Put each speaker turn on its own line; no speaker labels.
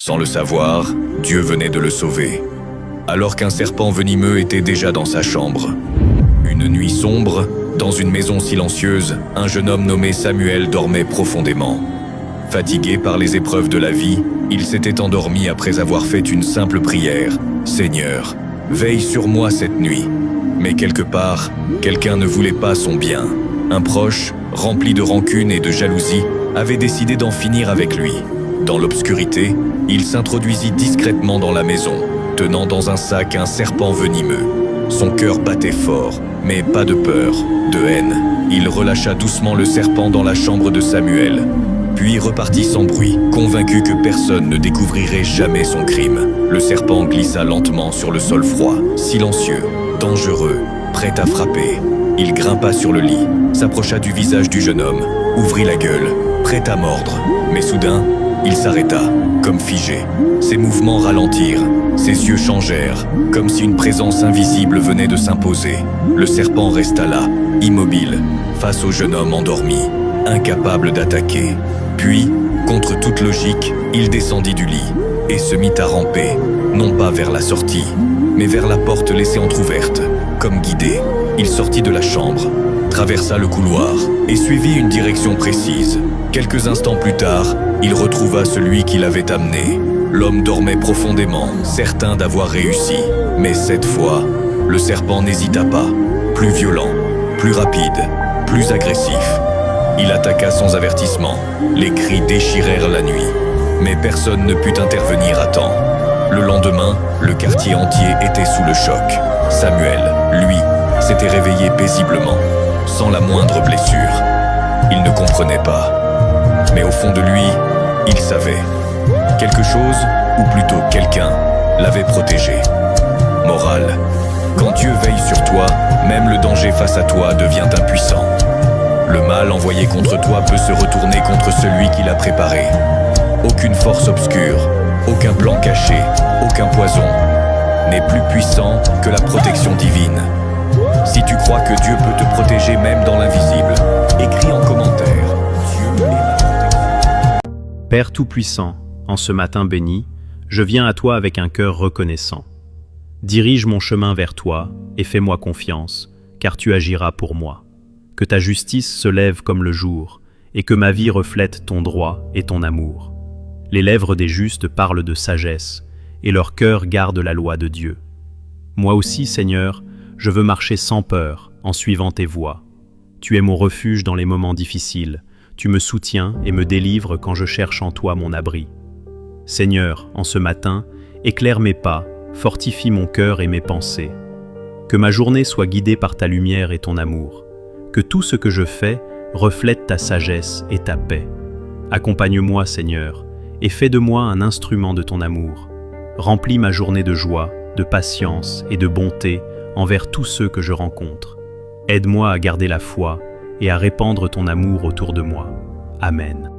Sans le savoir, Dieu venait de le sauver, alors qu'un serpent venimeux était déjà dans sa chambre. Une nuit sombre, dans une maison silencieuse, un jeune homme nommé Samuel dormait profondément. Fatigué par les épreuves de la vie, il s'était endormi après avoir fait une simple prière. « Seigneur, veille sur moi cette nuit. » Mais quelque part, quelqu'un ne voulait pas son bien. Un proche, rempli de rancune et de jalousie, avait décidé d'en finir avec lui. Dans l'obscurité, il s'introduisit discrètement dans la maison, tenant dans un sac un serpent venimeux. Son cœur battait fort, mais pas de peur, de haine. Il relâcha doucement le serpent dans la chambre de Samuel, puis repartit sans bruit, convaincu que personne ne découvrirait jamais son crime. Le serpent glissa lentement sur le sol froid, silencieux, dangereux, prêt à frapper. Il grimpa sur le lit, s'approcha du visage du jeune homme, ouvrit la gueule, prêt à mordre. Mais soudain, il s'arrêta, comme figé. Ses mouvements ralentirent, ses yeux changèrent, comme si une présence invisible venait de s'imposer. Le serpent resta là, immobile, face au jeune homme endormi, incapable d'attaquer. Puis, contre toute logique, il descendit du lit et se mit à ramper, non pas vers la sortie, mais vers la porte laissée entr'ouverte. Comme guidé, il sortit de la chambre, traversa le couloir et suivit une direction précise. Quelques instants plus tard, il retrouva celui qui l'avait amené. L'homme dormait profondément, certain d'avoir réussi. Mais cette fois, le serpent n'hésita pas. Plus violent, plus rapide, plus agressif. Il attaqua sans avertissement. Les cris déchirèrent la nuit. Mais personne ne put intervenir à temps. Le lendemain, le quartier entier était sous le choc. Samuel, lui, s'était réveillé paisiblement, sans la moindre blessure. Il ne comprenait pas. Mais au fond de lui, il savait. Quelque chose, ou plutôt quelqu'un, l'avait protégé. Morale: quand Dieu veille sur toi, même le danger face à toi devient impuissant. Le mal envoyé contre toi peut se retourner contre celui qui l'a préparé. Aucune force obscure, aucun plan caché, aucun poison n'est plus puissant que la protection divine. Si tu crois que Dieu peut te protéger même dans l'invisible, écris en commentaire: Dieu est ma protection.
Père Tout-Puissant, en ce matin béni, je viens à toi avec un cœur reconnaissant. Dirige mon chemin vers toi et fais-moi confiance, car tu agiras pour moi. Que ta justice se lève comme le jour et que ma vie reflète ton droit et ton amour. Les lèvres des justes parlent de sagesse et leur cœur garde la loi de Dieu. Moi aussi, Seigneur, je veux marcher sans peur en suivant tes voies. Tu es mon refuge dans les moments difficiles. Tu me soutiens et me délivres quand je cherche en toi mon abri. Seigneur, en ce matin, éclaire mes pas, fortifie mon cœur et mes pensées. Que ma journée soit guidée par ta lumière et ton amour. Que tout ce que je fais reflète ta sagesse et ta paix. Accompagne-moi, Seigneur, et fais de moi un instrument de ton amour. Remplis ma journée de joie, de patience et de bonté envers tous ceux que je rencontre. Aide-moi à garder la foi et à répandre ton amour autour de moi. Amen.